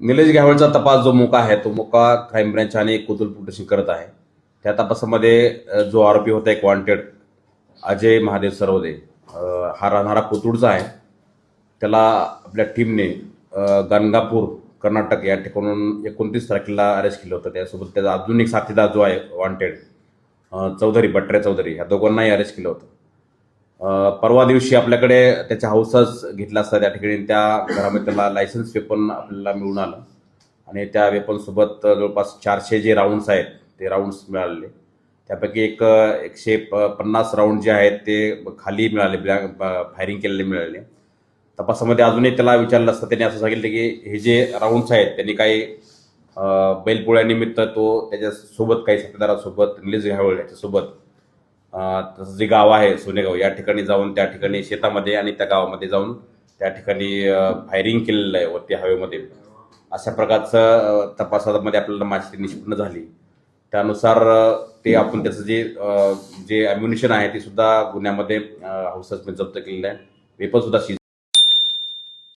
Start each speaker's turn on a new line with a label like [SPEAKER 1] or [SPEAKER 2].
[SPEAKER 1] निलेश घावळचा तपास जो मोका आहे तो मोका क्राईम ब्रँच आणि कोतुल पोलीस स्टेशन करत आहे. त्या तपासामध्ये जो आरोपी होता एक वॉन्टेड अजय महादेव सरवदे, हा राहणारा कोथरूडचा आहे. त्याला आपल्या टीमने गणगापूर कर्नाटक या ठिकाणून 29 तारखेला अरेस्ट केलं होतं. त्यासोबत त्याचा अजून एक साथीदार जो आहे वॉन्टेड चौधरी, बट्रे चौधरी, ह्या दोघांनाही अरेस्ट केलं होतं. परवा दिवशी आपल्याकडे त्याच्या हाऊसच घेतला असता त्या ठिकाणी त्या घरामध्ये त्याला लायसन्स वेपन आपल्याला मिळून आलं आणि त्या वेपनसोबत जवळपास 400 जे राऊंड्स आहेत ते राऊंड्स मिळालेले. त्यापैकी 150 राऊंड जे आहेत ते खाली मिळाले, फायरिंग केलेले मिळाले. तपासामध्ये अजूनही त्याला विचारलं असतं त्याने असं सांगितलं की हे जे राऊंड्स आहेत त्यांनी काही बैलपोळ्यानिमित्त तो त्याच्यासोबत काही साथीदारासोबत निलेश घावळ याच्यासोबत तसं जे गाव आहे सोनेगाव या ठिकाणी जाऊन त्या ठिकाणी शेतामध्ये आणि त्या गावामध्ये जाऊन त्या ठिकाणी फायरिंग केलेलं आहे वरती हवेमध्ये. अशा प्रकारचं तपासामध्ये आपल्याला माहिती निष्पन्न झाली. त्यानुसार ते आपण त्याचं जे ॲम्युनिशन आहे ते सुद्धा गुन्ह्यामध्ये हाऊसमध्ये जप्त केलेलं आहे. वेपन सुद्धा